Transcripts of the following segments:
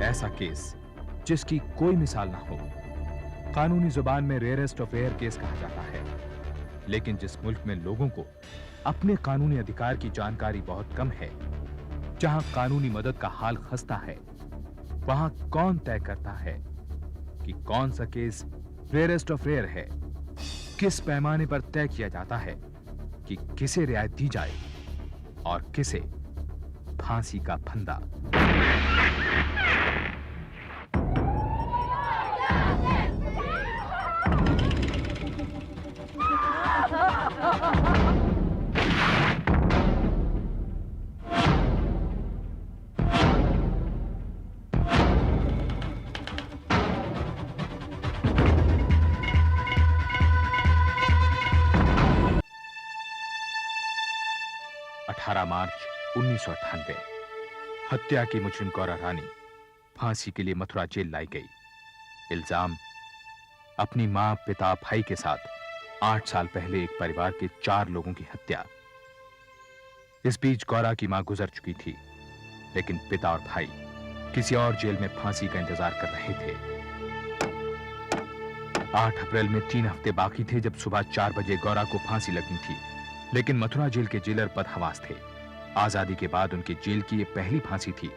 ऐसा केस जिसकी कोई मिसाल ना हो। कानूनी जुबान में रेयरेस्ट ऑफ रेयर केस कहा जाता है, लेकिन जिस मुल्क में लोगों को अपने कानूनी अधिकार की जानकारी बहुत कम है, जहां कानूनी मदद का हाल खस्ता है, वहां कौन तय करता है कि कौन सा केस रेयरेस्ट ऑफ रेयर है? किस पैमाने पर तय किया जाता है कि किसे रियायत दी जाए और किसे फांसी का फंदा? मार्च 1998 हत्या की मुजरिम गौरा रानी फांसी के लिए मथुरा जेल लाई गई। इल्जाम, अपनी मां, पिता, भाई के साथ 8 साल पहले एक परिवार के 4 लोगों की हत्या। इस बीच गौरा की मां गुजर चुकी थी, लेकिन पिता और भाई किसी और जेल में फांसी का इंतजार कर रहे थे। 8 अप्रैल में 3 हफ्ते बाकी थे जब सुबह 4 बजे गौरा को फांसी लगनी थी, लेकिन मथुरा जेल के जेलर बदहवास थे। आजादी के बाद उनकी जेल की यह पहली फांसी थी।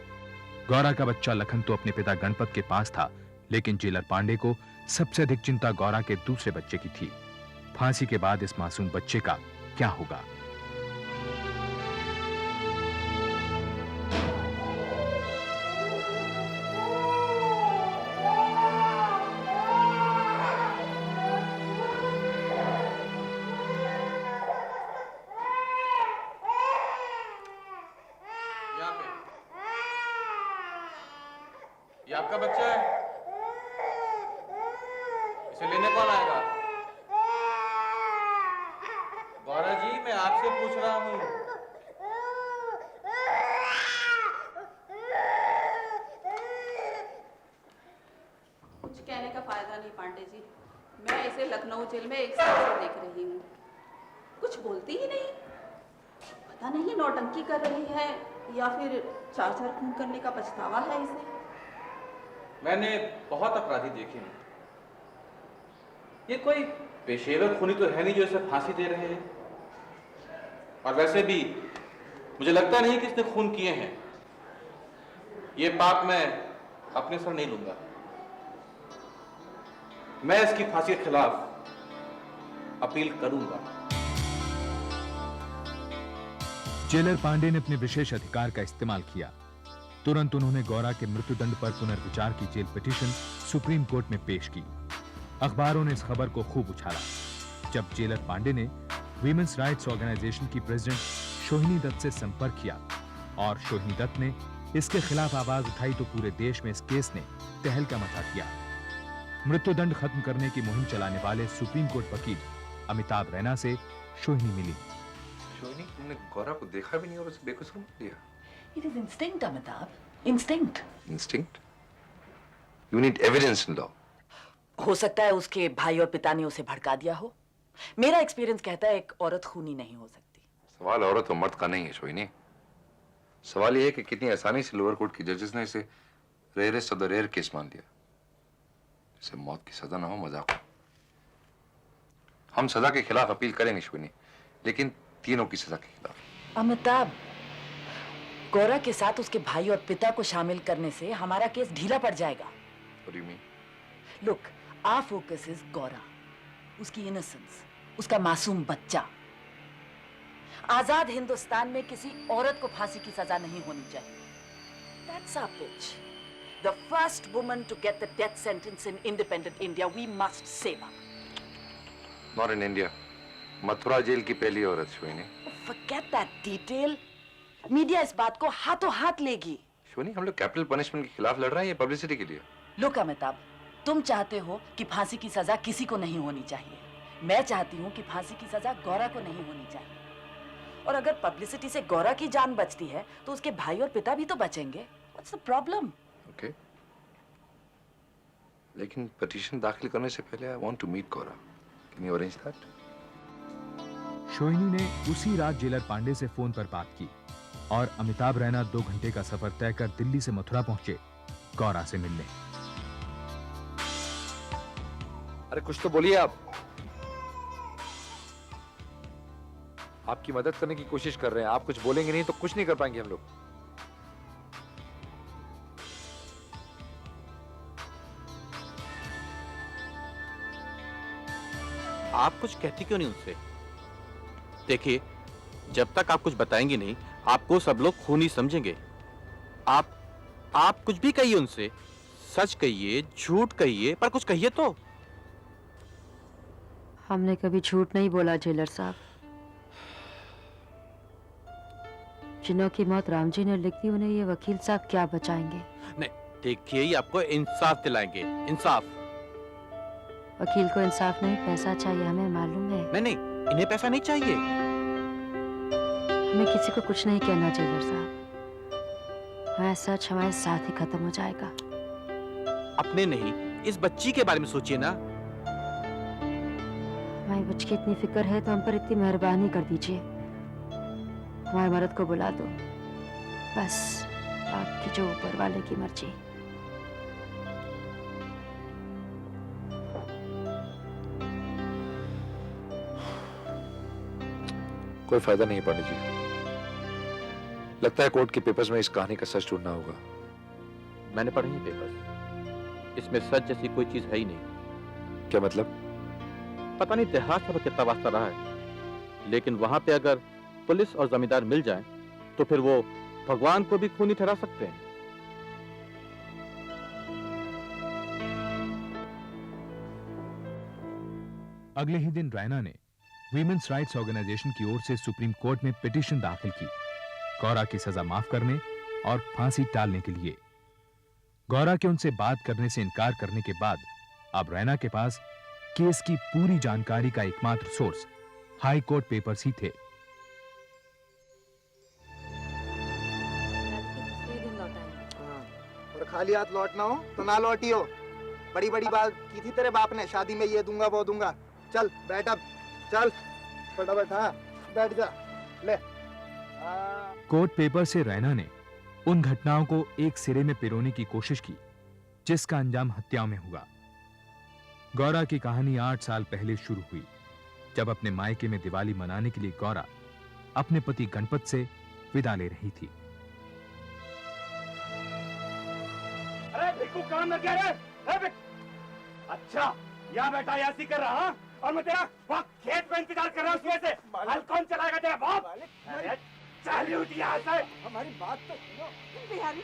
गौरा का बच्चा लखन तो अपने पिता गणपत के पास था, लेकिन जेलर पांडे को सबसे अधिक चिंता गौरा के दूसरे बच्चे की थी। फांसी के बाद इस मासूम बच्चे का क्या होगा? ये आपका बच्चा है? इसे लेने कौन आएगा? गौरा जी, मैं आपसे पूछ रहा हूँ। कुछ कहने का फायदा नहीं पांडे जी, मैं इसे लखनऊ जेल में 1 साल से देख रही हूँ। कुछ बोलती ही नहीं। पता नहीं नौटंकी कर रही है या फिर 4 खून करने का पछतावा है इसे। मैंने बहुत अपराधी देखे हैं, ये कोई पेशेवर खूनी तो है नहीं जो इसे फांसी दे रहे हैं। और वैसे भी मुझे लगता नहीं कि इसने खून किए हैं। ये पाप मैं अपने सर नहीं लूंगा। मैं इसकी फांसी के खिलाफ अपील करूंगा। जेलर पांडे ने अपने विशेष अधिकार का इस्तेमाल किया। तुरंत उन्होंने गौरा के मृत्युदंड पर पुनर्विचार की जेल पिटीशन सुप्रीम कोर्ट में पेश की। अखबारों ने इस खबर को खूब उछाला। जब जेलर पांडे ने वीमेंस राइट्स ऑर्गेनाइजेशन की प्रेसिडेंट सोहिनी दत्त से संपर्क किया और सोहिनी दत्त ने इसके खिलाफ आवाज उठाई तो पूरे देश में इस केस ने तहलका मचा दिया। मृत्युदंड खत्म करने की मुहिम चलाने वाले सुप्रीम कोर्ट वकील अमिताभ रैना से सोहिनी मिली। सोहिनी, तुमने गौरा को देखा भी नहीं और उसे बेकसूर मत दिया। It is instinct, Amitabh. Instinct. Instinct? You need evidence in law. हो सकता है उसके भाई और पिता ने उसे भड़का दिया हो। मेरा एक्सपीरियंस कहता है एक औरत खूनी नहीं हो सकती। सवाल औरत और मर्द का नहीं है सोहिनी। सवाल यह है कि कितनी आसानी से लोअर कोर्ट की जजेस ने इसे rarest of the rare case मान लिया। इसे मौत की सजा ना हो, मजाक हो। हम सजा के खिलाफ अपील करेंगे सोहिनी, लेकिन तीनों की सजा के खिलाफ। अमिताभ, गौरा के साथ उसके भाई और पिता को शामिल करने से हमारा केस ढीला पड़ जाएगा। What do you mean? Look, our focus is Gaura, उसकी इनोसेंस, उसका मासूम बच्चा। आजाद हिंदुस्तान में किसी औरत को फांसी की सजा नहीं होनी चाहिए। That's our pitch. The first woman to get the death sentence in independent India, we must save her. Not in India. Mathura jail की पहली औरत सोहिनी। Forget that detail. मीडिया इस बात को हाथों हाथ लेगी। सोहिनी, हम लोग कैपिटल पनिशमेंट के खिलाफ लड़ रहे हैं या पब्लिसिटी के लिए? Look अमिताभ, तुम चाहते हो कि फांसी की सजा किसी को नहीं होनी चाहिए। मैं चाहती हूँ कि फांसी की सजा गौरा को नहीं होनी चाहिए। और अगर पब्लिसिटी से गौरा की जान बचती है, तो उसके भाई और पिता भी तो बचेंगे। What's the problem? Okay. लेकिन पिटीशन दाखिल करने से पहले I want to meet Gaura. Can you arrange that? सोहिनी ने उसी रात जेलर पांडे से फोन पर बात की और अमिताभ रैना 2 घंटे का सफर तय कर दिल्ली से मथुरा पहुंचे। गौरा से मिलने। अरे कुछ तो बोलिए आप। आपकी मदद करने की कोशिश कर रहे हैं, आप कुछ बोलेंगे नहीं तो कुछ नहीं कर पाएंगे हम लोग। आप कुछ कहती क्यों नहीं उनसे? देखिए, जब तक आप कुछ बताएंगे नहीं, आपको सब लोग खूनी समझेंगे। आप कुछ भी कहिए उनसे, सच कहिए, झूठ कहिए, पर कुछ कहिए तो। हमने कभी झूठ नहीं बोला जेलर साहब। जिन्हों की मौत राम जी ने लिख दी, उन्हें ये वकील साहब क्या बचाएंगे? नहीं, देखिए, ये आपको इंसाफ दिलाएंगे, इंसाफ। वकील को इंसाफ नहीं, पैसा चाहिए, हमें मालूम है। नहीं, इन्हें पैसा नहीं चाहिए। हमें किसी को कुछ नहीं कहना जेलर साहब। हमारा सच हमारे साथ ही खत्म हो जाएगा। अपने नहीं, इस बच्ची के बारे में सोचिए ना। हमारी बच्ची की इतनी फिक्र है तो हम पर इतनी मेहरबानी कर दीजिए। हमारे मर्द को बुला दो, बस बाकी जो ऊपर वाले की मर्जी। कोई फायदा नहीं है पंडित जी। लगता है कोर्ट के पेपर्स में इस कहानी का सच ढूंढना होगा। मैंने पढ़े हैं पेपर्स, इसमें सच जैसी कोई चीज है ही नहीं। क्या मतलब? पता नहीं इतिहास से कितना वास्ता रहा है, लेकिन वहां पे अगर पुलिस और जमींदार मिल जाएं, तो फिर वो भगवान को भी खूनी ठहरा सकते हैं। अगले ही दिन रैना ने वीमेंस राइट्स ऑर्गेनाइजेशन की ओर से सुप्रीम कोर्ट में पिटीशन दाखिल की, गौरा की सजा माफ करने और फांसी टालने के लिए। गौरा के उनसे बात करने से इनकार करने के बाद अब रैना के पास केस की पूरी जानकारी का एकमात्र सोर्स हाई कोर्ट पेपर्स ही थे। और खाली हाथ लौटना हो तो ना लौटियो। बड़ी बड़ी बात की थी तेरे बाप ने, शादी में ये दूंगा वो दूंगा। चल बैठ अब, चल फटाफट। हाँ बैठ जा, ले। कोर्ट पेपर से रैना ने उन घटनाओं को एक सिरे में पिरोने की कोशिश की जिसका अंजाम हत्याओं में हुआ। गौरा की कहानी 8 साल पहले शुरू हुई, जब अपने मायके में दिवाली मनाने के लिए गौरा अपने पति गणपत से विदा ले रही थी। अरे भिक्कू कहाँ मर गया रे? अच्छा, यहाँ बैठा यासी कर रहा हाँ? और मैं तेरा वहाँ खेत में इंतजार कर रहा हूँ सुबह से। हल कौन चलाएगा तेरा बाप? अरे चल उठ यहाँ से। हमारी बात तो सुनो। बिहारी,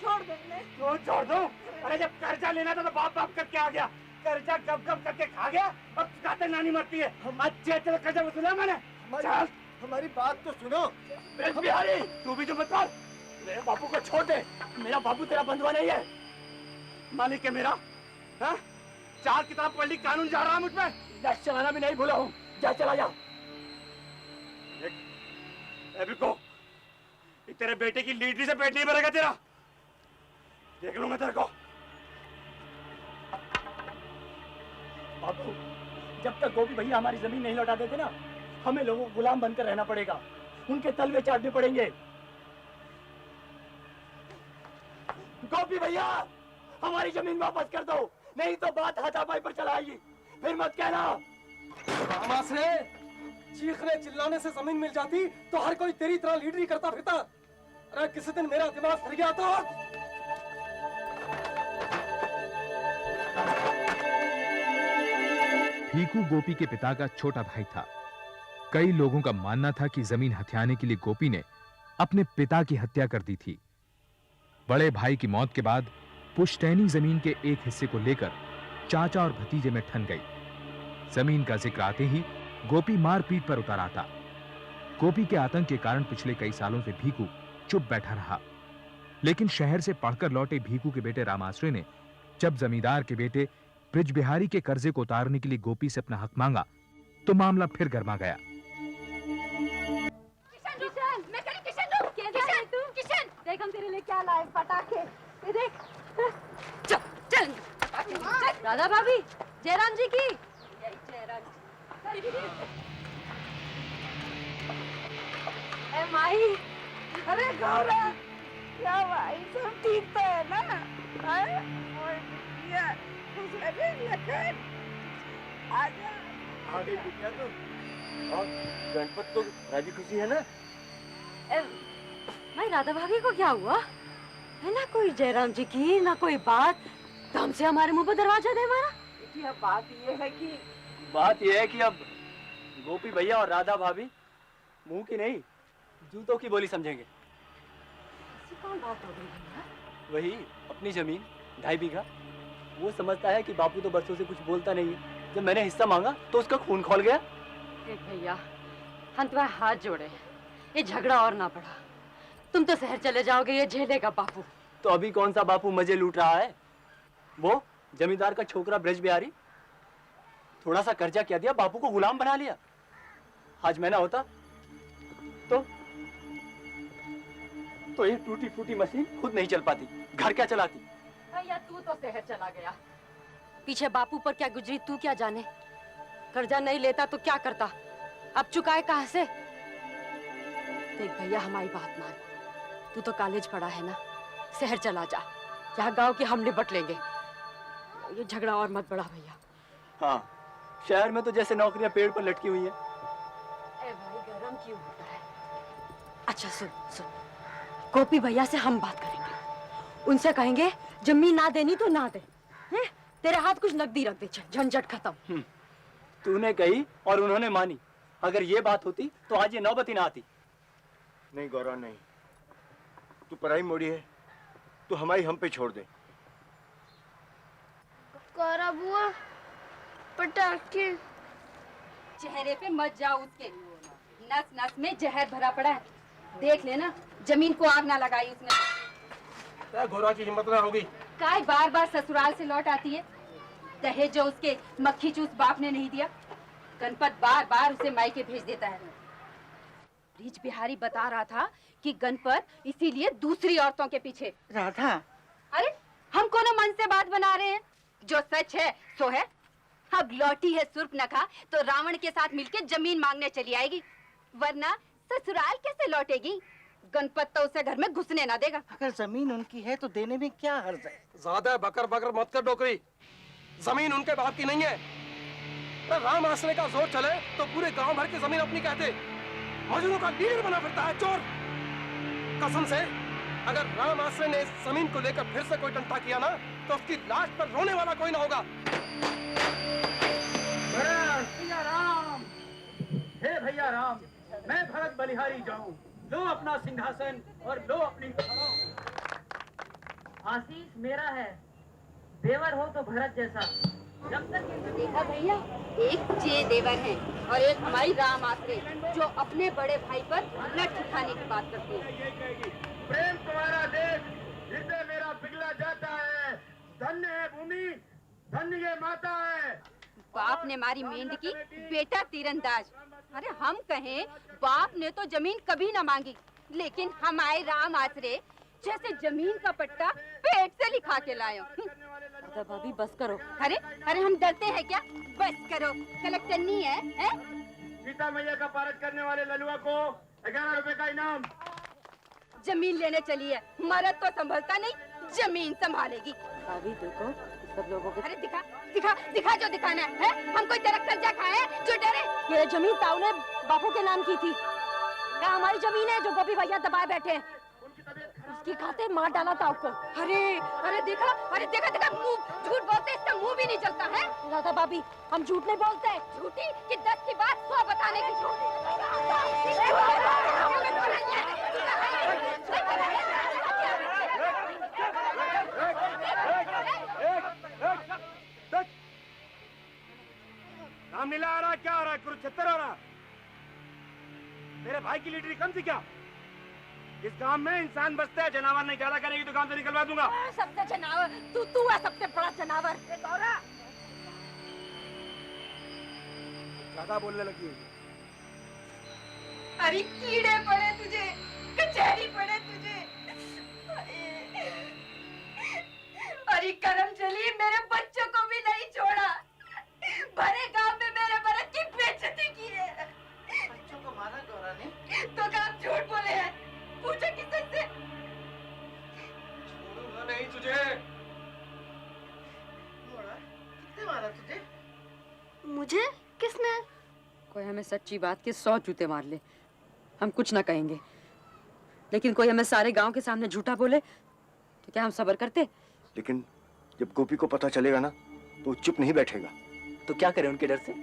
छोड़ दे इन्हें। क्यों छोड़ दूं? अरे जब कर्जा लेना था तो बाप बाप करके आ गया, कर्जा गप गप करके खा गया और चुकाते नानी मरती है। अच्छे तेरे कर्जा वसूला मैंने। चल हमारी बात तो सुनो। बिहारी, तू भी तो मत कर। मेरे बापू को छोड़ दे, मेरा बापू तेरा बंधुआ नहीं है, मालिक है मेरा। हाँ? 4 किताब पढ़ ली, कानून जा रहा मुझ पे। लैस चलाना भी नहीं भूला हूँ, जा चला जा। को तेरे बेटे की लीडरी से पेट नहीं भरेगा तेरा, देख लूं मैं तेरे को। बाबू, जब तक गोपी भैया हमारी जमीन नहीं लौटा देते ना, हमें लोगों को गुलाम बनकर रहना पड़ेगा, उनके तलवे चाटने पड़ेंगे। गोपी भैया, हमारी जमीन वापस कर दो, नहीं तो बात हाथापाई पर चलाएगी, फिर मत कहना। मामा से चीखने चिल्लाने से जमीन मिल जाती तो हर कोई तेरी तरह लीडरी करता फिरता। अरे किसी दिन मेरा दिमाग फिर गया तो। भीकू गोपी के पिता का छोटा भाई था। कई लोगों का मानना था कि जमीन हथियाने के लिए गोपी ने अपने पिता की हत्या कर दी थी। बड़े भाई की मौत के बाद पुश्तैनी जमीन के एक हिस्से को लेकर चाचा और भतीजे में ठन गई। जमीन का जिक्र आते ही गोपी मारपीट पर उतर आता। गोपी के आतंक के कारण पिछले कई सालों से भीकू चुप बैठा रहा, लेकिन शहर से पढ़कर लौटे भीकू के बेटे रामाश्रय ने जब जमींदार के बेटे ब्रिज बिहारी के कर्जे को उतारने के लिए गोपी से अपना हक मांगा तो मामला फिर गर्मा गया। किशन, मैं कह रही किशन रुक, कैसा है तू? किशन, देख हम तेरे लिए क्या लाए, पटाखे। ये देख। चल, चल। राधा भाभी, जयराम जी की। ए माही, अरे गौरा, क्या भाई सब ठीक तो है ना? लखन आजा। आ गई बिटिया तो। और गणपत तो राजी खुशी है ना? भाई राधा भाभी को क्या हुआ है? ना कोई जयराम जी की ना कोई बात, तो हमसे हमारे मुंह पर दरवाजा दे मारा। बेटी अब बात ये है कि अब गोपी भैया और राधा भाभी मुंह की नहीं जूतों की बोली समझेंगे। ऐसी कौन बात हो गई भैया? वही अपनी जमीन 2.5 बीघा। वो समझता है कि बापू तो बरसों से कुछ बोलता नहीं है। जब मैंने हिस्सा मांगा तो उसका खून खौल गया। देख भैया, हम तुम्हारे हाथ जोड़े, ये झगड़ा और ना बढ़ा। तुम तो शहर चले जाओगे, ये झेलेगा बापू। तो अभी कौन सा बापू मजे लूट रहा है? वो जमींदार का छोकरा ब्रज बिहारी थोड़ा सा कर्जा क्या दिया, बापू को गुलाम बना लिया। आज मैं ना होता तो ये टूटी फूटी मशीन खुद नहीं चल पाती, घर क्या चलाती। भैया तू तो शहर चला गया, पीछे बापू पर क्या गुजरी तू क्या जाने। कर्जा नहीं लेता तो क्या करता, अब चुकाए कहां से। देख भैया हमारी बात मान, तू तो कॉलेज पढ़ा है ना, शहर चला जा, यहाँ गांव के हम निपट लेंगे। ये झगड़ा और मत बढ़ा भैया। हाँ, शहर में तो जैसे नौकरियां पेड़ पर लटकी हुई हैं। ए भाई गरम क्यों होता है? अच्छा सुन सुन, गोपी भैया से हम बात करेंगे, उनसे कहेंगे जमीन ना देनी तो ना दे, हैं? तेरे हाथ कुछ नकदी रख दे, झंझट खत्म। तूने कही और उन्होंने मानी। अगर ये बात होती तो आज ये नौबत ही ना आती। नहीं गौरा नहीं, तू पराई मोड़ी है, तू हमारी हम पे छोड़ दे। गौरा बुआ पटाखे। चेहरे पे मत जाओ उसके, नस नस में जहर भरा पड़ा है। देख लेना जमीन को आग ना लगाई उसने। गौरा की हिम्मत ना होगी। काय बार बार ससुराल से लौट आती है, दहेज जो उसके मक्खी चूस बाप ने नहीं दिया, गणपत बार बार उसे मायके भेज देता है। ब्रिज बिहारी बता रहा था कि गणपत इसीलिए दूसरी औरतों के पीछे। राधा, अरे हम कोनो मन से बात बना रहे हैं, जो सच है सो है। अब लौटी है सुर्पनखा तो रावण के साथ मिलकर जमीन मांगने चली आएगी, वरना ससुराल कैसे लौटेगी। गणपत तो उसे घर में घुसने ना देगा। अगर जमीन उनकी है तो देने में क्या हर्ज है? ज्यादा बकर बकर मत कर डोकरी, जमीन उनके बाप की नहीं है। राम आसरे का जोर चले तो पूरे गांव भर की जमीन अपनी कहते, मजनू का लीडर बना फिरता है चोर। कसम से अगर राम आसरे ने इस जमीन को लेकर फिर से कोई टंटा किया ना तो उसकी लाश पर रोने वाला कोई ना होगा। भैया राम, हे भैया राम, मैं भरत बलिहारी जाऊं, लो अपना सिंहासन और लो अपनी। आशीष मेरा है, देवर हो तो भरत जैसा। जब तक देखा भैया, एक जे देवर है और एक हमारी राम आसरे, जो अपने बड़े भाई पर लठ उठाने की बात करते हैं। प्रेम तुम्हारा देख, हृदय मेरा पिघला जाता है। धन्य है भूमि, धन्य ये माता है। बाप ने मारी मेंढकी, बेटा तीरंदाज। अरे हम कहें बाप ने तो जमीन कभी ना मांगी, लेकिन हमारे राम आसरे जैसे जमीन का पट्टा पेट से लिखा के लाए। भाभी बस करो। अरे अरे हम डरते हैं क्या? बस करो, कलेक्टर नहीं है? सीता मैया का पारद करने वाले ललुआ को 11 रुपए का इनाम। जमीन लेने चली है, मर्द तो संभलता नहीं, जमीन संभालेगी। भाभी देखो सब लोगों को। अरे दिखा दिखा दिखा जो दिखाना है। हम कोई तरक कर्जा खाए जो डरे? ये जमीन ताऊ ने बापू के नाम की थी, क्या हमारी जमीन है जो गोपी भैया दबाए बैठे हैं? उसकी खाते मार डाला ताऊ को। अरे अरे देखा, अरे देखा देखा, मुंह झूठ बोलते, इसका मुंह भी नहीं चलता है। राधा भाभी हम झूठ नहीं बोलते। झूठी कि 10 की बात 100 बताने की रामलीला आ रहा, क्या आ रहा, कुरुक्षेत्र आ रहा। तेरे भाई की लीडरी कम थी क्या? इस गांव में इंसान बसते हैं, जनावर नहीं ज्यादा करेगी तो गांव से निकलवा दूंगा। सबसे जनावर तू है, सबसे बड़ा जनावर। ज्यादा बोलने लगी। अरे कीड़े पड़े तुझे, कचहरी पड़े तुझे। अरे करम चली, मेरे बच्चों को भी नहीं छोड़ा, भरे गांव में मेरे भरत की बेइज्जती की है। बच्चों को मारा गौरा ने? तो काम झूठ बोले हैं, पूछो किससे? छोड़ूंगा नहीं तुझे। कितने मारा? मारा तुझे? मुझे किसने? कोई हमें सच्ची बात के 100 जूते मार ले, हम कुछ ना कहेंगे। लेकिन कोई हमें सारे गांव के सामने झूठा बोले तो क्या हम सब्र करते? लेकिन जब गोपी को पता चलेगा ना तो वो चुप नहीं बैठेगा। तो क्या करें उनके डर से?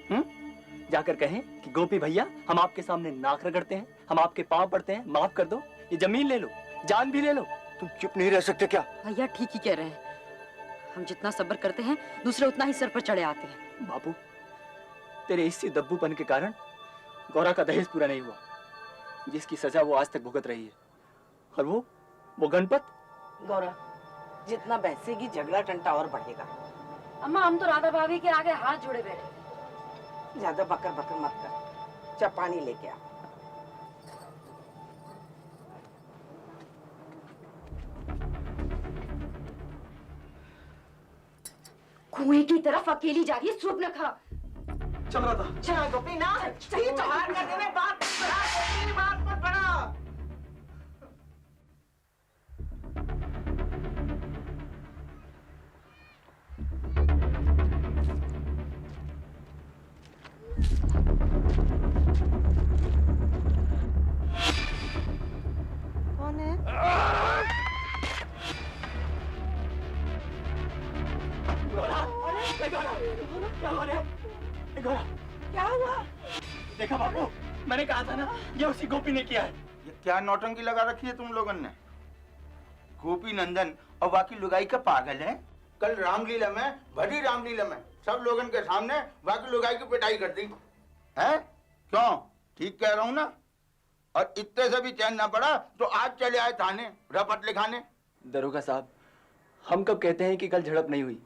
जाकर कहें कि गोपी भैया हम आपके सामने नाक रगड़ते हैं, हम आपके पांव पड़ते हैं, माफ कर दो, ये जमीन ले लो, जान भी ले लो। तुम चुप नहीं रह सकते क्या? भैया ठीक ही कह रहे हैं, हम जितना सब्र करते हैं दूसरे उतना ही सर पर चढ़े आते हैं। बापू, तेरे इसी दब्बूपन के कारण गौरा का दहेज पूरा नहीं हुआ, जिसकी सजा वो आज तक भुगत रही है। और वो गणपत। गौरा, जितना बहसेगी झगड़ा टंटा और बढ़ेगा। अम्मा, हम तो राधा भाभी के आगे हाथ जोड़े बैठे। ज्यादा बकर बकर मत कर, जा पानी लेके आ। कुएं की तरफ अकेली जा रही है सुर्पनखा। चल रहा था। चल गोपी ना, सही बाहर करने में बात मत बढ़ा। कौन है? क्या हुआ? देखा बाबू, मैंने कहा था ना ये उसी गोपी ने किया है। ये क्या नौटंकी लगा रखी है तुम लोगों ने? गोपी नंदन और बाकी लुगाई का पागल है। कल रामलीला में, भरी रामलीला में सब लोगन के सामने बाकी लुगाई की पिटाई कर दी है। क्यों? ठीक कह रहा हूँ ना? और इतने से भी चैन ना पड़ा तो आज चले आए थाने रपट लिखाने। दरोगा साहब, हम कब कहते हैं कि कल झड़प नहीं हुई,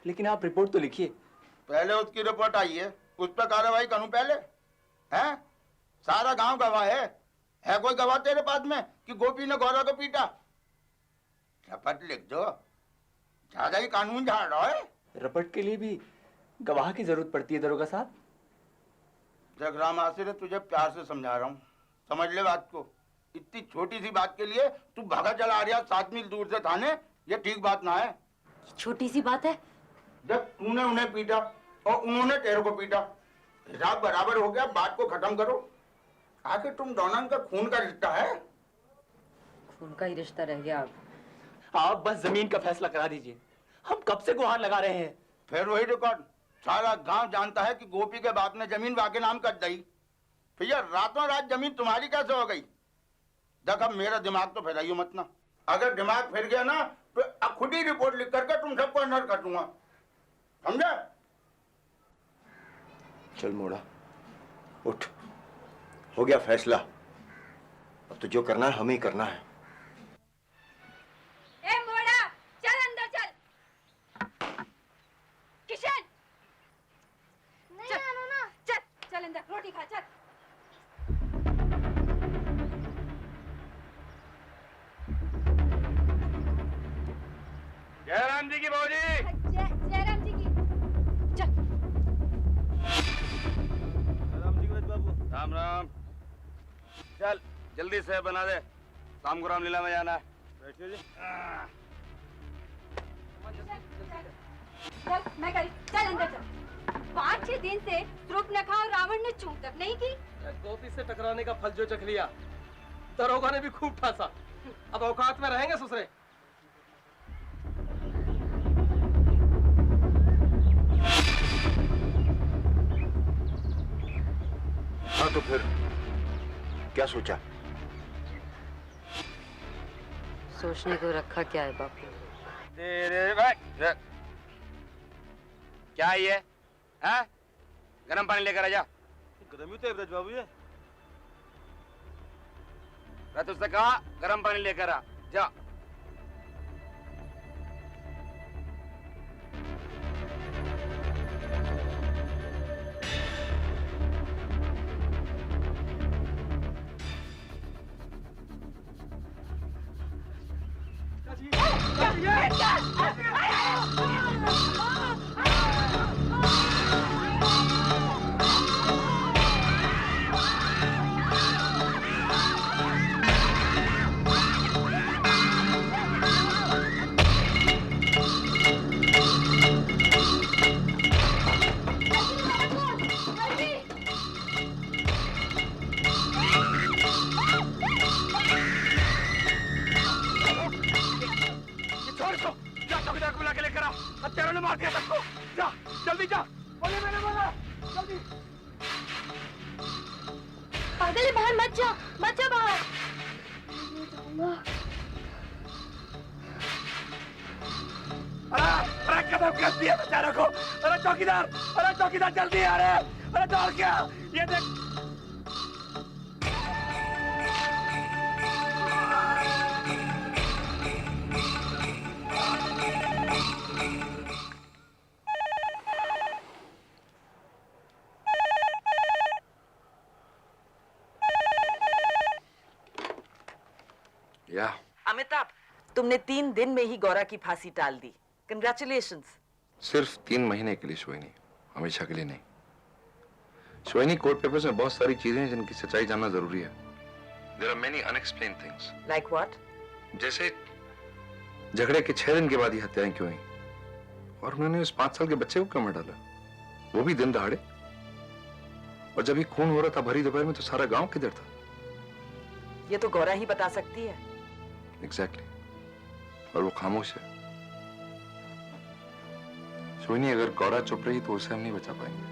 लेकिन आप रिपोर्ट तो लिखिए। पहले उसकी रिपोर्ट आई है, उस पर कार्रवाई करूं पहले? हैं? सारा गांव गवाह है कोई गवाह तेरे पास में कि गोपी ने गौरा को पीटा? रपट लिख दो, ज्यादा ही कानून झाड़ रहा है। रपट के लिए भी गवाह की जरूरत पड़ती है दरोगा साहब। जगराम आसिर, तुझे प्यार से समझा रहा हूँ, समझ ले बात को। इतनी छोटी सी बात के लिए तू भागा चला आ रहा 7 मील दूर से थाने, ये ठीक बात ना है। छोटी सी बात है। जब तूने उन्हें पीटा और उन्होंने तेरे को पीटा, हिसाब बराबर हो गया, बात को खत्म करो। आखिर तुम दोनों का खून का रिश्ता है। खून का ही रिश्ता रह गया अब। आप बस जमीन का फैसला करा दीजिए, हम कब से गुहार लगा रहे हैं। फिर वही रिकॉर्ड, सारा गांव जानता है कि गोपी के बाप ने जमीन वाके नाम कर दी। भैया रातों रात जमीन तुम्हारी कैसे हो गई? देख अब मेरा दिमाग तो फैलाइयो मत ना, अगर दिमाग फिर गया ना तो अब खुद ही रिपोर्ट लिख करके तुम सबको अंदर कर दूंगा, समझा? चल मोड़ा, उठ, हो गया फैसला। अब तो जो करना है हमें ही करना है। ए मोड़ा, चल अंदर चल। किशन, नहीं आना ना। चल अंदर, रोटी खा चल। जयराम जी की बहूजी। जयराम जी की। चल। राम जी बाबू। राम राम। चल जल्दी से बना दे, शाम को रामलीला में जाना है। बैठिए जी। चल मैं करी, चल अंदर चल। 5-6 दिन से सुर्पनखा और रावण ने चूक तक नहीं की। गोपी से टकराने का फल जो चख लिया, दरोगा ने भी खूब ठासा। अब औकात में रहेंगे ससुरे। हाँ तो फिर क्या सोचा? सोचने को रखा क्या है बापू? तेरे भाई क्या है ये? हैं? गरम पानी लेकर आ जा। गरम ही तो है ब्रज बाबू ये। मैं तुझसे कहा गरम पानी लेकर आ जा। चौकीदार को बुला के लेकर आ। हत्यारों ने मार दिया सबको। जा जल्दी जा। बोले मैंने बोला जल्दी। पागल है, बाहर मत जा बाहर। अरे कदम कर दिया बेचारों को। अरे चौकीदार जल्दी आ रहे। अरे दौड़ क्या ये देख। या अमिताभ, तुमने 3 दिन में ही गौरा की फांसी टाल दी। कंग्रेचुलेशंस। सिर्फ 3 महीने के लिए सोइनी, हमेशा के लिए नहीं। सोइनी, कोर्ट पेपर्स में बहुत सारी चीजें हैं जिनकी सच्चाई जानना जरूरी है। There are many unexplained things. Like what? जैसे झगड़े के 6 दिन के बाद ये हत्याएं क्यों हुई, और उन्होंने उस 5 साल के बच्चे को क्यों मार डाला, वो भी दिन दहाड़े। और जब ये खून हो रहा था भरी दोपहर में, तो सारा गांव किधर था? ये तो गौरा ही बता सकती है। एग्जैक्टली। और वो खामोश है। सोनी, अगर गौरा चुप रही तो उसे हम नहीं बचा पाएंगे।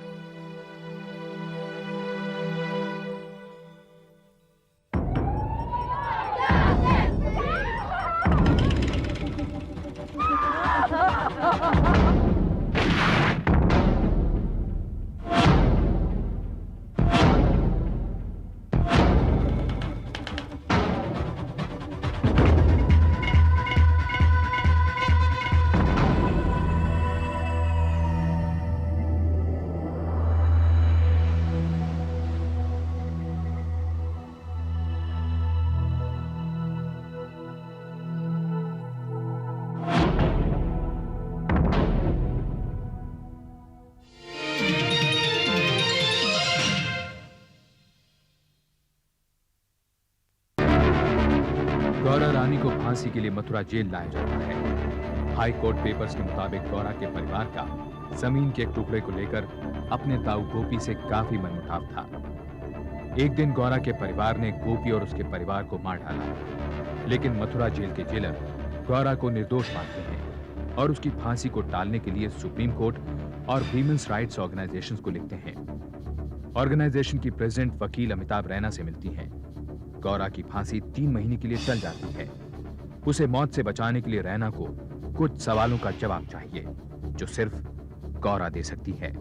गौरा रानी को फांसी के लिए मथुरा जेल लाया जाता है। हाई कोर्ट पेपर्स के मुताबिक गौरा के परिवार का जमीन के एक टुकड़े को लेकर अपने ताऊ गोपी से काफी मनमुटाव था। एक दिन गौरा के परिवार ने गोपी और उसके परिवार को मार डाला, लेकिन मथुरा जेल के जेलर गौरा को निर्दोष मानते हैं और उसकी फांसी को टालने के लिए सुप्रीम कोर्ट और वीमेंस राइट्स ऑर्गेनाइजेशंस को लिखते हैं। ऑर्गेनाइजेशन की प्रेसिडेंट वकील अमिताभ रैना से मिलती हैं। गौरा की फांसी 3 महीने के लिए टल जाती है। उसे मौत से बचाने के लिए रैना को कुछ सवालों का जवाब चाहिए, जो सिर्फ गौरा दे सकती है।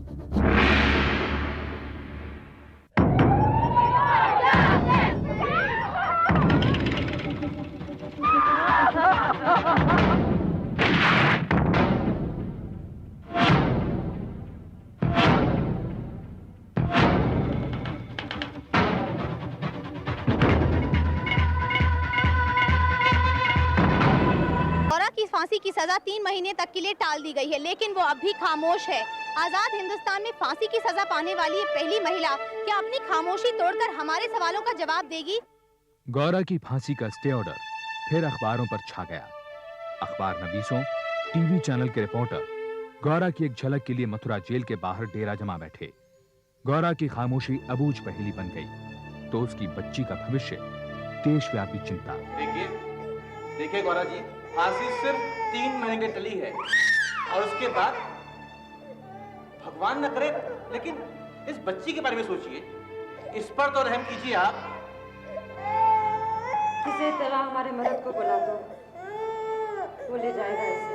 फांसी की सजा 3 महीने तक के लिए टाल दी गई है, लेकिन वो अब भी खामोश है। आजाद हिंदुस्तान में फांसी की सजा पाने वाली ये पहली महिला क्या अपनी खामोशी तोड़कर हमारे सवालों का जवाब देगी? गौरा की फांसी का स्टे ऑर्डर फिर अखबारों पर छा गया। अखबार नवीसों, टीवी चैनल के रिपोर्टर गौरा की एक झलक के लिए मथुरा जेल के बाहर डेरा जमा बैठे। गौरा की खामोशी अबूझ पहेली बन गई, तो उसकी बच्ची का भविष्य देशव्यापी चिंता। देखिए गौरा जी, फांसी सिर्फ 3 महीने टली है, और उसके बाद भगवान न करे, लेकिन इस बच्ची के बारे में सोचिए, इस पर तो रहम कीजिए आप। किसी तरह हमारे मर्द को बुला दो, वो ले जाएगा इसे।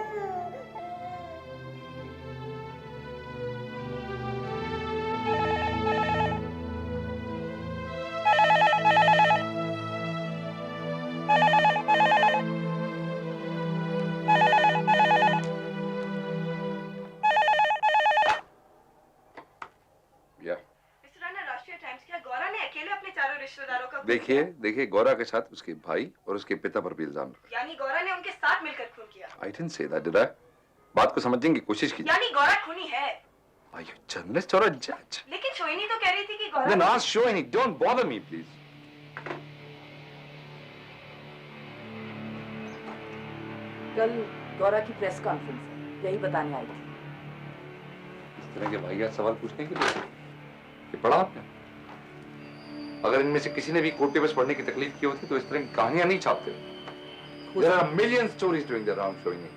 देखिए गौरा के साथ उसके भाई और उसके पिता पर भी इल्जाम लगा। यानी गौरा ने उनके साथ मिलकर खून किया। I didn't say that, did I? बात को समझने की कोशिश कीजिए। यानी गौरा खूनी है। Are you journalist or a judge? लेकिन सोइनी तो कह रही थी कि Gaura. Then ask Soini, don't bother me, please. कल गौरा की प्रेस कॉन्फ्रेंस है, यही बताने आई थी। इस तरह के वाहियात सवाल पूछने के लिए ये पढ़ा आपने? अगर इनमें से किसी ने भी कोर्ट पेपर्स पढ़ने की तकलीफ की होती तो इस तरह की कहानियां नहीं छापते। There are a million stories doing the round, Soini.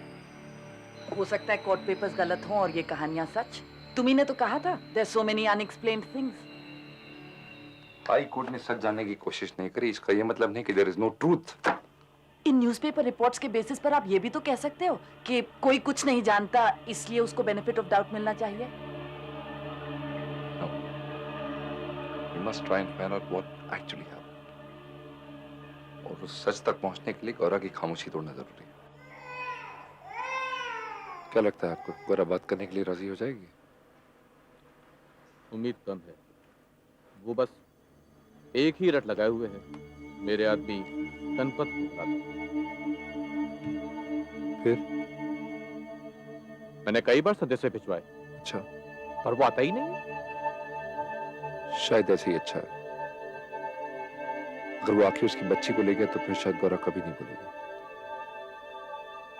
हो सकता है कोर्ट पेपर्स गलत हों और ये कहानियां सच। तुम्ही ने तो कहा था there so many unexplained things. High court ने सच जानने की कोशिश नहीं करी, इसका ये मतलब नहीं कि देयर इज नो ट्रूथ। इन न्यूज़पेपर रिपोर्ट्स के बेसिस पर आप ये भी तो कह सकते हो कि कोई कुछ नहीं जानता इसलिए उसको बेनिफिट ऑफ डाउट मिलना चाहिए। We must try and find out what actually happened. और उस सच तक पहुंचने के लिए गौरा की खामोशी तोड़ना जरूरी है। क्या लगता है आपको, गौरा बात करने के लिए राजी हो जाएगी? उम्मीद कम है। वो बस एक ही रट लगाए हुए है, मेरे आदमी गणपत को बुला दो। फिर मैंने कई बार संदेशे भिजवाए। अच्छा, पर वो आता ही नहीं। शायद ऐसे ही अच्छा है। अगर वो आखिर उसकी बच्ची को ले गया तो फिर शायद गौरा कभी नहीं बोलेगी।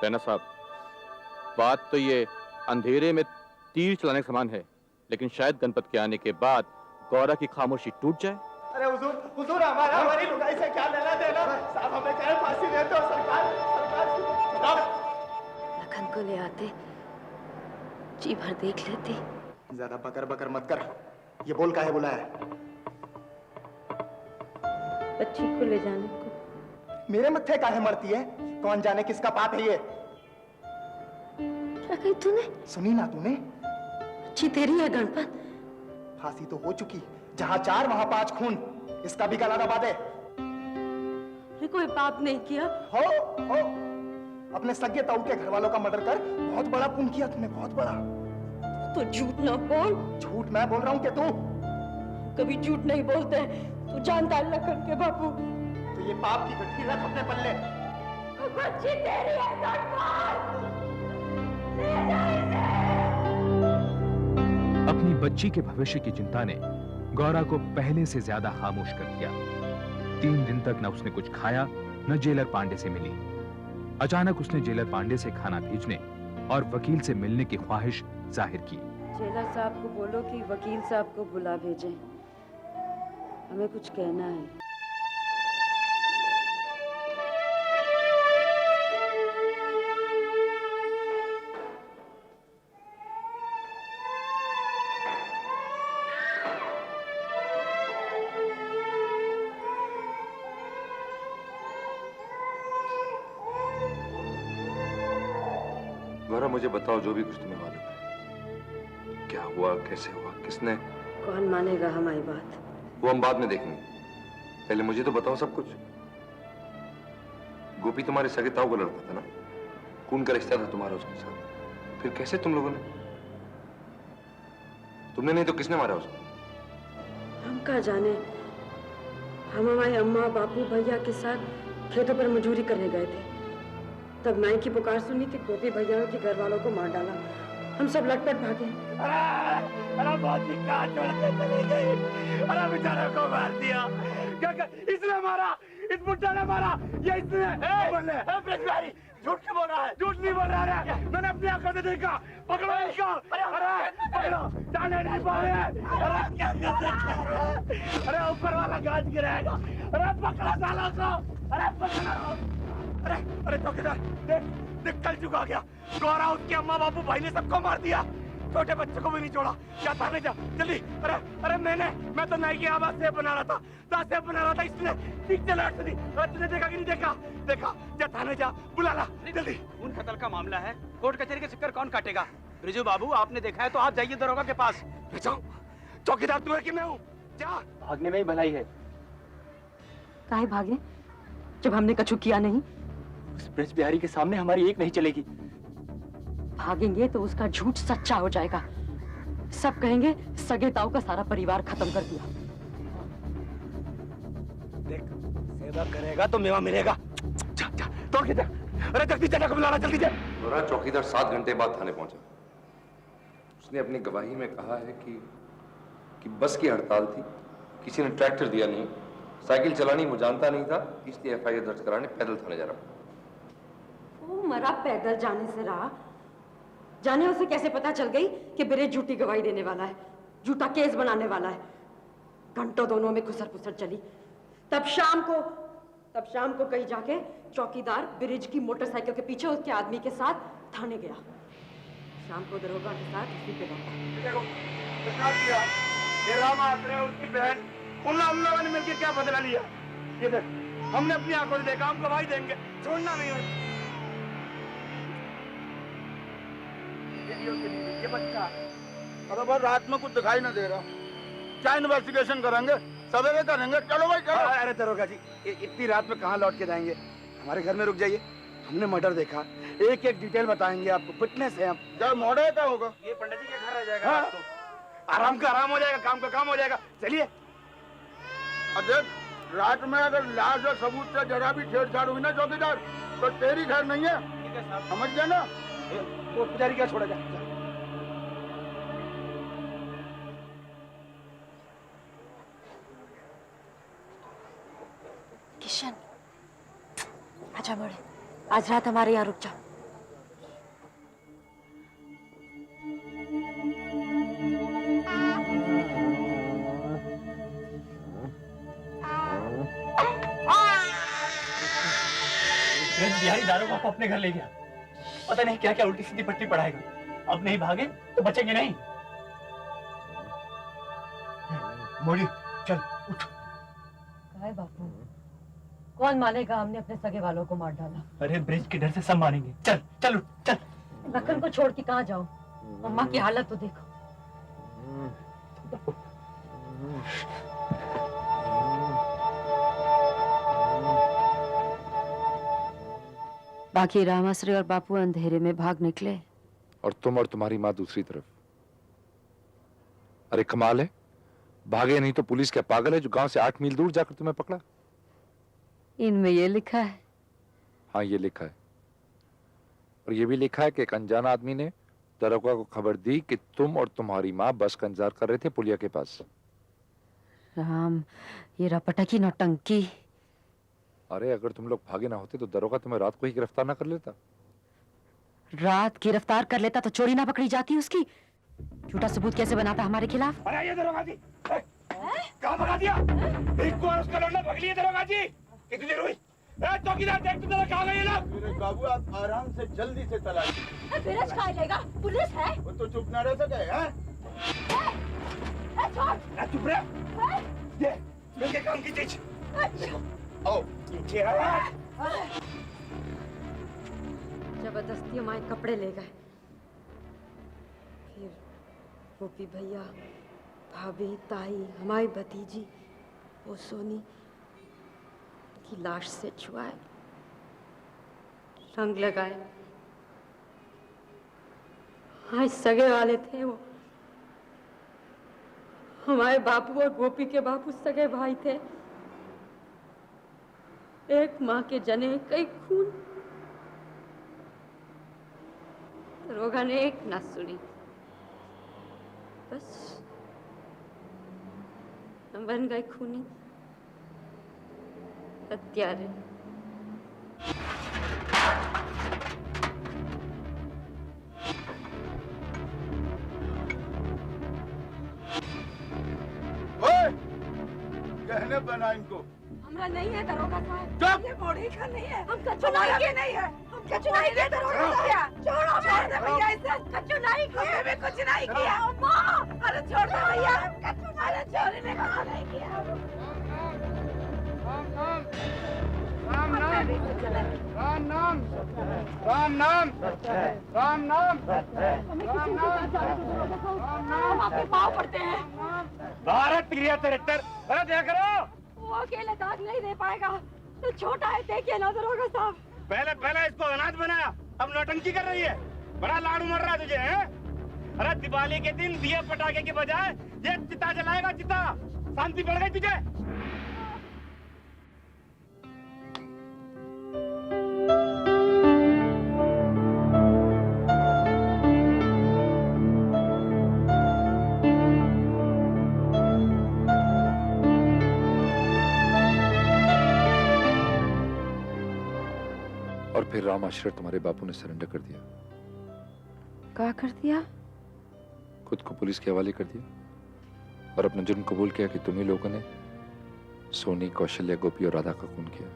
रैना साहब, बात तो ये अंधेरे में तीर चलाने के समान है, लेकिन शायद गणपत के आने के बाद गौरा की खामोशी टूट जाए। अरे हुजूर, हुजूर हमारी लुगाई से क्या लेना देना? साहब हमें कहे फांसी दे दो, सरकार। लखन को ले आते, जी भर देख लेते। ज्यादा बकर बकर मत कर। ये बोल काहे बुलाया? बच्ची को ले जाने को। मेरे मत्थे काहे मरती है? कौन जाने किसका पाप है ये? क्या कही तूने? सुनी ना तूने? बच्ची तेरी है गणपत। फांसी तो हो चुकी, जहां 4 वहां 5 खून। इसका भी गला दबा दे। कोई पाप नहीं किया। हो अपने सगे ताऊ के घर वालों का मर्डर कर बहुत बड़ा पुण्य किया तूने, बहुत बड़ा। तो झूठ ना बोल। झूठ मैं बोल रहा हूँ कि तू? कभी झूठ नहीं बोलते। तू जानता है लखन के बापू। तो ये पाप की गठरी रख अपने पल्ले। बच्ची तेरी है गणपत। अपनी बच्ची के भविष्य की चिंता ने गौरा को पहले से ज्यादा खामोश कर दिया। 3 दिन तक न उसने कुछ खाया, न जेलर पांडे से मिली। अचानक उसने जेलर पांडे से खाना भेजने और वकील से मिलने की ख्वाहिश जाहिर की। जेलर साहब को बोलो कि वकील साहब को बुला भेजें, हमें कुछ कहना है। गौरा, मुझे बताओ जो भी कुछ तुम्हें मालूम है। क्या हुआ, कैसे हुआ, किसने? कौन मानेगा हमारी बात? वो हम बाद में देखेंगे, पहले मुझे तो बताओ सब कुछ। गोपी तुम्हारे सगे ताऊ का लड़का था ना? खून का रिश्ता था तुम्हारा उसके साथ। फिर कैसे तुम लोगों ने? तुमने नहीं तो किसने मारा उसको? हम क्या जाने। हम हमारी अम्मा बापू भैया के साथ खेतों पर मजदूरी करने गए थे। तब नाई की पुकार सुनी कि गोपी भैया के घर वालों को मार डाला। हम सब लटपट भागे। अरे बहुत ही काट छोड़ के चली गई। अरे बेचारे को मार दिया। इसने मारा, इस बुड्ढा ने मारा, ये इसने। झूठ क्यों बोल रहा है? झूठ नहीं बोल रहा है, मैंने अपनी आंखों से देखा। पकड़ो इसको। अरे पकड़ो, जाने नहीं पा रहे। अरे क्या कर? अरे ऊपर वाला गाज गिराएगा। अरे पकड़ो सालों को। अरे पकड़ो। अरे चौकीदार, देख कल चुका गया। गौरा, उसके अम्मा बापू भाई ने सबको मार दिया, छोटे बच्चे को भी नहीं छोड़ा। क्या थाने जा जल्दी। अरे मैं तो नाई की आवाज से बना रहा था, इसने ठीक से लाट दी। तुझे देखा कि नहीं देखा? देखा, जा थाने जा, बुला ला जल्दी। खून कत्ल का मामला है, कोर्ट कचहरी के चक्कर कौन काटेगा? ब्रिजू बाबू, आपने देखा है तो आप जाइए दरोगा के पास। चौकीदार तू है कि मैं हूँ? जा। भागने में ही भलाई है। काहे भागे जब हमने कछु किया नहीं? उस ब्रज बिहारी के सामने हमारी एक नहीं चलेगी। भागेंगे तो उसका झूठ सच्चा हो जाएगा। सब कहेंगे सगे ताऊ का सारा परिवार खत्म कर दिया। देख, सेवा करेगा तो मेवा मिलेगा। जा जा, तो किधर? अरे जल्दी चला को बुलाना, जल्दी जा। गौरा, चौकीदार 7 घंटे बाद थाने पहुंचा। उसने अपनी गवाही में कहा है कि बस की हड़ताल थी, किसी ने ट्रैक्टर दिया नहीं, साइकिल चलानी वो जानता नहीं था, इसलिए FIR दर्ज कराने पैदल थाने जा रहा। वो मरा पैदल जाने से रहा। जाने उसे कैसे पता चल गई कि ब्रिज झूठी गवाही देने वाला है, झूठा केस बनाने वाला है? घंटों दोनों में खुसर पुसर चली। तब शाम को कहीं जाके चौकीदार ब्रिज की मोटरसाइकिल के पीछे उसके आदमी के साथ थाने गया। शाम को दरोगा के साथ उसी पे लौटा। देखो क्या किया ये राम आश्रय उसकी बहन उन लोगों ने मिलकर क्या बदला लिया। ये देख हमने अपनी आंखों से देखा, हम गवाही देंगे, छोड़ना नहीं है। ये बच्चा अरे भाई रात में कुछ दिखाई ना दे रहा, क्या इन्वेस्टिगेशन करेंगे, सवेरे करेंगे। चलो भाई चलो। अरे दरोगा जी इतनी रात में कहाँ लौट के जाएंगे, हमारे घर में रुक जाइए। हमने मर्डर देखा, एक एक डिटेल बताएंगे आपको, फिटनेस है हम। जब मॉडल क्या होगा, ये पंडित जी के घर रह जाएगा। हाँ। आराम का आराम हो जाएगा, काम का काम हो जाएगा। चलिए। अजय रात में अगर लाश और सबूत से जरा भी छेड़छाड़ हुई ना चौकीदार, तो तेरी खैर नहीं है, समझ गया ना। वो पुजारी क्या छोड़ा जाए। किशन, आजा मोड़े, आज रात हमारे यहाँ रुक जाओ। बिहारी दारोगा को अपने घर ले गया, पता नहीं क्या क्या उल्टी सीधी पट्टी पढ़ाएगा। अब नहीं भागे तो बचेंगे नहीं। मोड़ी चल उठ। काय बापू, कौन मानेगा हमने अपने सगे वालों को मार डाला। अरे ब्रिज के डर से सब मानेंगे। चल चल उठ चल। लखन को छोड़ के कहाँ जाऊं, अम्मा की हालत तो देखो। बाकी रामाश्री और बापू अंधेरे में भाग निकले और तुम और तुम्हारी माँ दूसरी तरफ। अरे कमाल है, भागे नहीं तो पुलिस क्या पागल है जो गांव से 8 मील दूर जाकर तुम्हें पकड़ा। इनमें ये लिखा है। हाँ ये लिखा है, और ये भी लिखा है कि एक अनजान आदमी ने दरोगा को खबर दी कि तुम और तुम्हारी माँ बस का इंतजार कर रहे थे पुलिया के पास। राम, ये रपटकी नौटंकी। अरे अगर तुम लोग भागे ना होते तो दरोगा तुम्हें रात को ही गिरफ्तार ना कर लेता। रात गिरफ्तार कर लेता तो चोरी ना पकड़ी जाती उसकी। झूठा सबूत कैसे बनाता हमारे खिलाफ। अरे ये दरोगा जी कहाँ भगा दिया। एक को और उसका लौंडा पकड़ लिया दरोगा जी। कितनी देर हुई। चौकीदार देख तो जरा कहाँ गए ये लोग। मेरे बाबू आप आराम से जल्दी से तलाश। फिरोज कहाँ जाएगा, पुलिस है। वो तो चुप ना रह सके हैं। चुप रहे। ये मिलके काम की चीज। आओ जबरदस्ती हमारे कपड़े ले गए, फिर गोपी भैया, भाभी, ताई, हमारी भतीजी वो सोनी की लाश से छुआए, रंग लगाए। हाँ सगे वाले थे वो, हमारे बापू और गोपी के बापू सगे भाई थे। एक माँ के जने कई खून। दरोगा ने एक न सुनी, बस हम बन गए खूनी हत्यारे। कहने बना इनको। हमरा नहीं है दरोगा साहब, ये मोड़ी का नहीं है, हम कच्चू नहीं के नहीं है, हम कच्चू नहीं के दरोगा साहब। छोड़ो छोड़ दे भैया इसे, कच्चू नहीं किया, मैं कुछ नहीं किया। अम्मा अरे छोड़ दे भैया, कच्चू अरे चोरी ने कहा नहीं किया। राम नाम राम नाम राम नाम राम नाम राम नाम हम आपके पाँव पड़ते हैं। भारत 73। अरे क्या करो, वो अकेले दाग नहीं दे पाएगा, तो छोटा है, देखिए ना दरोगा साहब। पहले इसको अनाथ बनाया, अब नौटंकी कर रही है। बड़ा लाड़ू मर रहा है तुझे हैं? अरे दिवाली के दिन दिए पटाखे के बजाय ये चिता जलाएगा, चिता। शांति बढ़ गई तुझे। और फिर राम आश्रय तुम्हारे बापू ने सरेंडर कर दिया। क्या कर दिया? खुद को पुलिस के हवाले कर दिया और अपना जुर्म कबूल किया कि तुम ही लोगों ने सोनी, कौशल्या, गोपी और राधा का खून किया।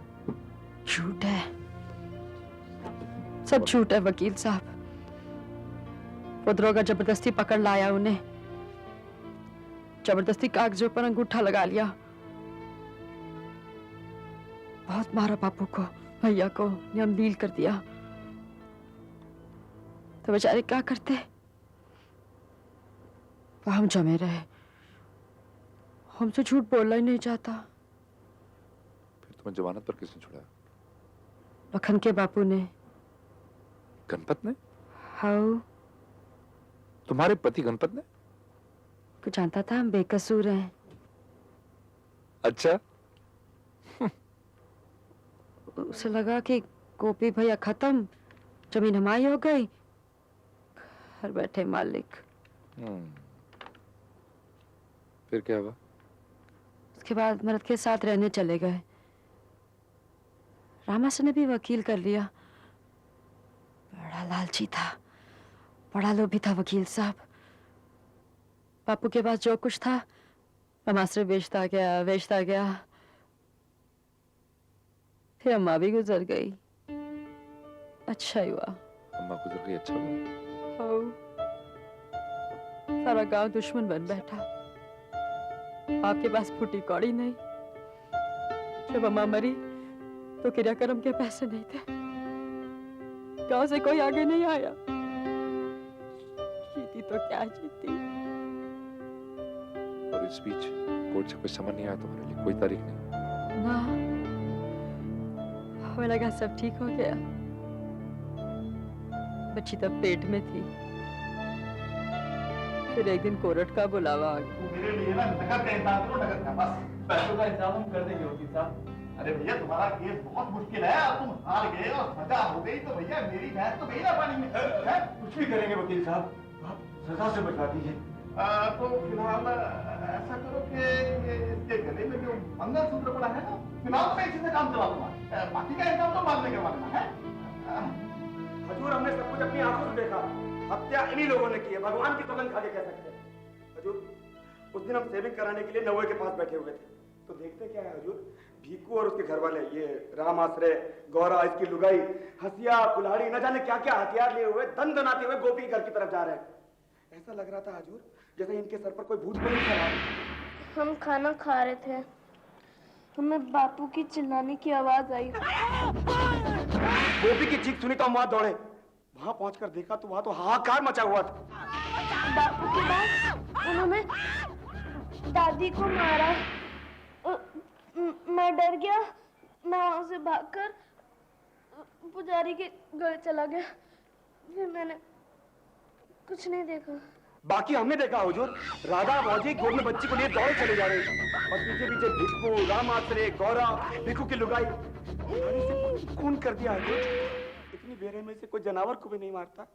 झूठ है, सब झूठ है वकील साहब। वो दरोगा जबरदस्ती पकड़ लाया उन्हें, जबरदस्ती कागजों पर अंगूठा लगा लिया। बहुत मारा बापू को, भैया को, नियमलील कर दिया। तो बेचारे क्या करते? वो हम जमे रहे, हमसे झूठ बोलना ही नहीं चाहता। फिर तुम्हें जमानत पर किसने छुड़ाया? लखन के बापू ने। गणपत ने? हाँ। तुम्हारे पति गणपत ने? कुछ जानता था हम बेकसूर हैं। अच्छा। उसे लगा कि गोपी भैया खत्म, जमीन हमारी हो गई, घर बैठे मालिक। फिर क्या हुआ? उसके बाद मर्द के साथ रहने चले गए। रामासर ने भी वकील कर लिया। बड़ा लालची था, बड़ा लोभी था वकील साहब। बापू के पास जो कुछ था रामासर बेचता गया। फिर अम्मा भी गुजर गई। अच्छा ही हुआ। अम्मा गुजर गई, अच्छा हुआ। हाँ। सारा गांव दुश्मन बन बैठा। आपके पास फूटी कौड़ी नहीं। जब अम्मा मरी तो क्रियाक्रम के पैसे नहीं थे। गांव से कोई आगे नहीं आया। जीती तो क्या जीती। और इस बीच कोर्ट से कोई समन नहीं आया तुम्हारे लिए? कोई तारीख नहीं? ना, हमें लगा सब ठीक हो गया। बच्ची तब पेट में थी। फिर एक दिन कोर्ट का बुलावा आ गया। मेरे लिए ना नकद का इंतजाम करो, नकद का, बस पैसों का इंतजाम हम कर देंगे वकील साहब। अरे भैया तुम्हारा केस बहुत मुश्किल है, अब तुम हार गए और सजा हो गई तो भैया मेरी भैंस तो गई ना पानी में। है? कुछ भी करेंगे वकील साहब, आप सजा से बचा दीजिए। तो फिलहाल ऐसा करो कि इसके गले में जो मंगलसूत्र पड़ा है ना, फिलहाल मैं इसी से काम चला दूंगा, बाकी का इंतजाम तो बाद में करवा देना है। हजूर, हमने सब कुछ अपनी आंखों से देखा। हत्या इन्हीं लोगों ने की है, भगवान की सौगंध खा के कह सकते हैं। हजूर, उस दिन हम सेविंग कराने के लिए नौवे के पास बैठे हुए थे, तो देखते क्या है हजूर, भीकू और उसके घर वाले, ये राम आश्रय, गौरा, इसकी लुगाई, हसिया, कुल्हाड़ी, न जाने क्या क्या हथियार लिए हुए दन दनाते हुए गोपी के घर की तरफ जा रहे हैं। ऐसा लग रहा था हजूर जैसे इनके सर पर कोई भूत प्रेत चढ़ा। हम खाना खा रहे थे, हमें बापू की चिल्लाने की आवाज आई। गोपी की चीख सुनी तो हम वहां दौड़े। वहां पहुंचकर देखा तो वहां तो हाहाकार मचा हुआ था। बापू के बाद उन्होंने दादी को मारा। मैं डर गया, मैं वहां से भागकर पुजारी के घर चला गया। फिर मैंने कुछ नहीं देखा। बाकी हमने देखा हुजूर, राधा मौजी गोद में बच्ची को लिए दौड़े चले जा रही थी और पीछे पीछे भिक्कू, राम आश्रय, गौरा, भिक्कू की लुगाई से खून कर दिया हुजूर। इतनी बेरहमी से कोई जानवर को भी नहीं मारता।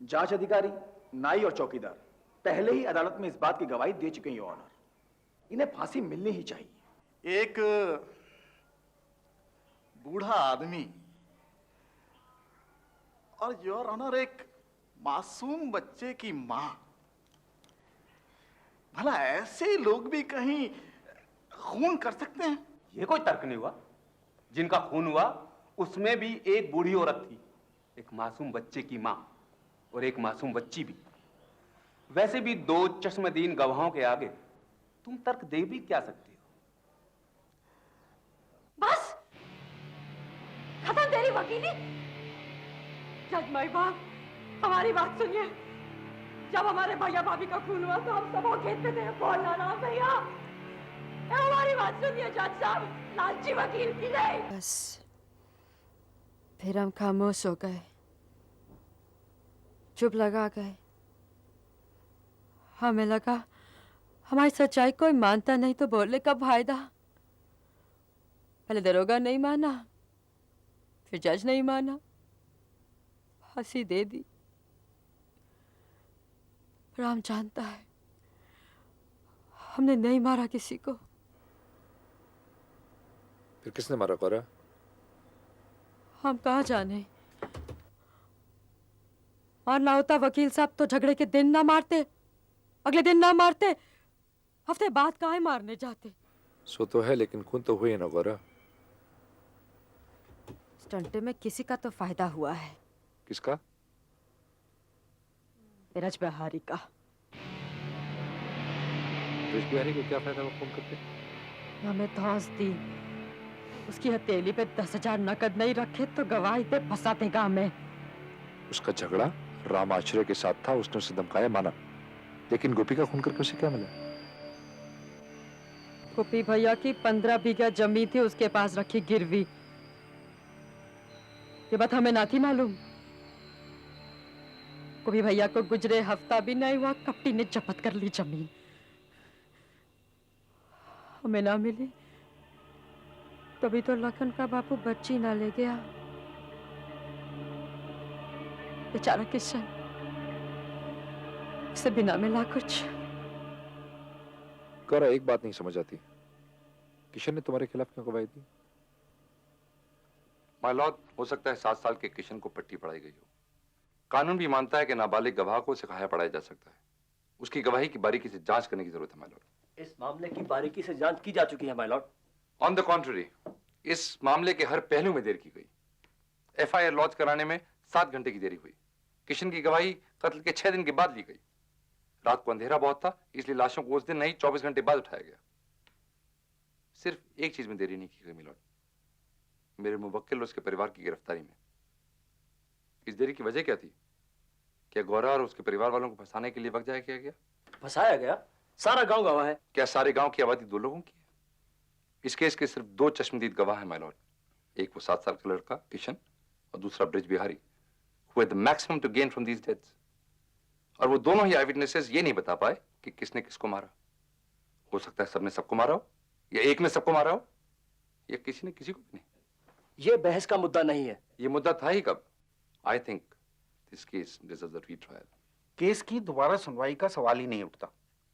जांच अधिकारी, नाई और चौकीदार पहले ही अदालत में इस बात की गवाही दे चुके हैं योर ऑनर। इन्हें फांसी मिलनी ही चाहिए। एक बूढ़ा आदमी और योर ऑनर एक मासूम बच्चे की मां, भला ऐसे लोग भी कहीं खून कर सकते हैं? ये कोई तर्क नहीं हुआ। जिनका खून हुआ उसमें भी एक बूढ़ी औरत थी, एक मासूम बच्चे की मां और एक मासूम बच्ची भी। वैसे भी दो चश्मदीन गवाहों के आगे तुम तर्क दे भी क्या सकते हो? बस खत्म तेरी वकीली। जज माई बाप, हमारी बात सुनिए। जब हमारे भैया भाभी का खून हुआ तो हम सब खेत पे थे। बोलना ना भैया, हमारी बात सुनिए जज साहब, लालची वकील की नहीं। बस फिर हम खामोश हो गए, चुप लगा गए। हमें लगा हमारी सच्चाई कोई मानता नहीं तो बोलने का फायदा। पहले दरोगा नहीं माना, फिर जज नहीं माना, फांसी दे दी। राम जानता है हमने नहीं मारा किसी को। फिर किसने मारा गौरा? हम कहाँ जाने। मारना होता वकील साहब तो झगड़े के दिन ना मारते, अगले दिन ना मारते, हफ्ते बाद काहे मारने जाते। सो तो है, लेकिन खून तो हुई ना गौरा। स्टंटे में किसी का तो फायदा हुआ है। किसका? ब्रज बिहारी का। ब्रज बिहारी को क्या फायदा वो फोन करके? हमें धौंस दी, उसकी हथेली पे 10,000 नकद नहीं रखे तो गवाही पे फंसा देगा हमें। उसका झगड़ा राम आश्रय के साथ था, उसने उसे धमकाया, माना, लेकिन गोपी का खून करके उसे क्या मिला? गोपी भैया की 15 बीघा जमीन थी उसके पास रखी गिरवी। ये बात हमें ना थी मालूम। गोपी भैया को गुजरे हफ्ता भी नहीं हुआ, कपटी ने जब्त कर ली जमीन। हमें ना मिली तभी तो लखन का बापू बच्ची ना ले गया। बेचारा किशन, उसे भी ना मिला कुछ। गौरा, एक बात नहीं समझ आती, किशन ने तुम्हारे खिलाफ क्यों गवाही दी? माय लॉर्ड, हो सकता है 7 साल के किशन को पट्टी पढ़ाई गई हो। कानून भी मानता है कि नाबालिग गवाह को सिखाया पढ़ाया जा सकता है। उसकी गवाही की बारीकी से जांच करने की जरूरत है माय लॉर्ड। इस मामले की बारीकी से जांच की जा चुकी है my Lord. On the contrary, इस मामले के हर पहलू में देर की गई। एफआईआर लॉन्च कराने में 7 घंटे की देरी हुई। किशन की गवाही कत्ल के 6 दिन के बाद ली गई। रात को अंधेरा बहुत था, इसलिए लाशों को उस दिन नहीं 24 घंटे बाद उठाया गया। सिर्फ एक चीज में देरी नहीं की गई मिलॉर्ड, मेरे मुवक्किल और उसके परिवार की गिरफ्तारी में। इस देरी की वजह क्या थी? क्या गौरा और उसके परिवार वालों को फंसाने के लिए वक्त जाया किया गया? फंसाया गया? सारा गांव गवाह है। क्या सारे गांव की आबादी 2 लोगों की है? इस केस के सिर्फ 2 चश्मदीद गवाह हैं माय लॉर्ड। एक वो 7 साल का लड़का किशन और दूसरा Braj Bihari, who had the maximum to gain from these deaths। और वो दोनों ही आई विटनेसेस ये नहीं बता पाए कि किसने किसको मारा। हो सकता है सबने सबको मारा हो, या एक ने सबको मारा हो, या किसी ने किसी को भी नहीं। ये बहस का मुद्दा नहीं है। ये मुद्दा था ही कब? I think this case deserves a retrial. Case की दोबारा सुनवाई का सवाल ही नहीं उठता।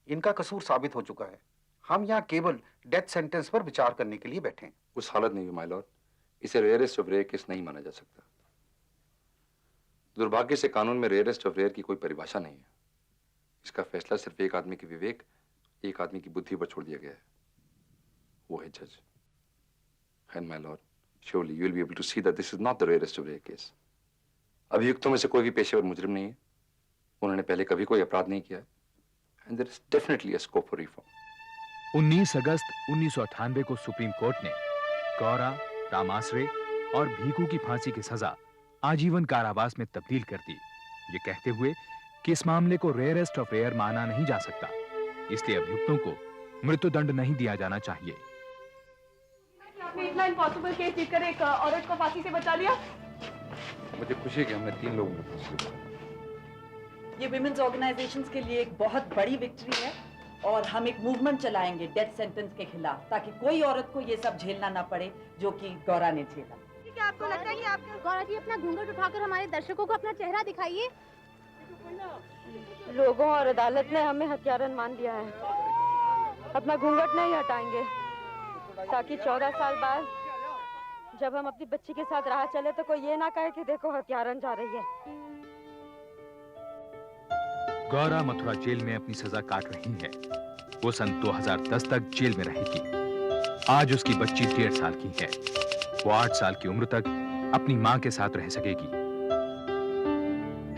इनका कसूर साबित हो चुका है। हम यहाँ केवल डेथ सेंटेंस पर विचार करने के लिए बैठे हैं। उस हालत में भी माय लॉर्ड, इसे रेयरेस्ट ऑफ रेयर केस नहीं माना जा सकता। दुर्भाग्य से कानून में रेयरेस्ट ऑफ रेयर की कोई परिभाषा नहीं है। इसका फैसला सिर्फ एक आदमी के विवेक, एक आदमी की बुद्धि पर छोड़ दिया गया है, वो है जज। And my Lord, surely you will be able to see that this is not the rarest of rare case। अभियुक्तों में से कोई भी पेशेवर मुजरिम नहीं है, उन्होंने पहले कभी कोई अपराध नहीं किया है, and there is definitely a scope for reform। 19 अगस्त 1998 को सुप्रीम कोर्ट ने गौरा, राम आश्रय और भीखू की फांसी की सजा आजीवन कारावास में तब्दील कर दी, ये कहते हुए कि इस मामले को रेयरेस्ट ऑफ रेयर माना नहीं जा सकता, इसलिए अभियुक्तों को मृत्युदंड नहीं दिया जाना चाहिए। आपने इतना इम्पॉसिबल केस जीतकर एक औरत को फांसी से बचा लिया। मुझे खुशी है कि हमने 3 लोगों को फांसी दी। ये विमेन्स ऑर्गेनाइजेशंस के लिए एक बहुत बड़ी विक्ट्री है और हम एक मूवमेंट चलाएंगे डेथ सेंटेंस के खिलाफ, ताकि कोई औरत को ये सब झेलना ना पड़े जो कि गौरा ने झेला। क्या आपको लगता है कि आप गौरा जी अपना घूंघट उठाकर हमारे दर्शकों को अपना चेहरा दिखाइए। लोगों और अदालत ने हमें हत्यारन मान लिया है। अपना घूंघट नहीं हटाएंगे ताकि 14 साल बाद जब हम अपनी बच्ची के साथ राह चले तो कोई ये ना कहे कि देखो हत्यारन जा रही है। गौरा मथुरा जेल में अपनी सजा काट रही है। वो सन 2010 तक जेल में रहेगी। आज उसकी बच्ची 1.5 साल की है। वो 8 साल की उम्र तक अपनी मां के साथ रह सकेगी।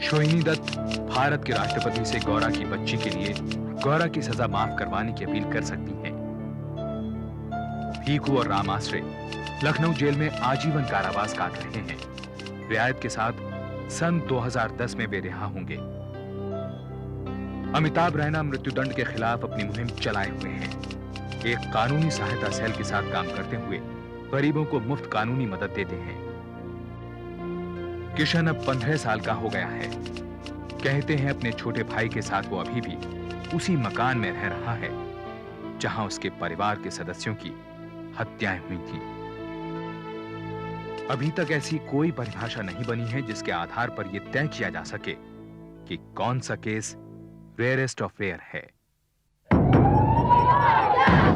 शोहिनी दत्त भारत के राष्ट्रपति से गौरा की बच्ची के लिए गौरा की सजा माफ करवाने की अपील कर सकती हैं। भीखू और राम आश्रय लखनऊ जेल में आजीवन कारावास काट रहे हैं। रियायत के साथ सन 2010 में वे रिहा होंगे। अमिताभ रैना मृत्युदंड के खिलाफ अपनी मुहिम चलाए हुए हैं। एक कानूनी सहायता सेल के साथ काम करते हुए गरीबों को मुफ्त कानूनी मदद देते हैं। किशन अब 15 साल का हो गया है। कहते हैं अपने छोटे भाई के साथ वो अभी भी उसी मकान में रह रहा है जहां उसके परिवार के सदस्यों की हत्याएं हुई थी। अभी तक ऐसी कोई परिभाषा नहीं बनी है जिसके आधार पर यह तय किया जा सके कि कौन सा केस रेयरेस्ट ऑफ रेयर है।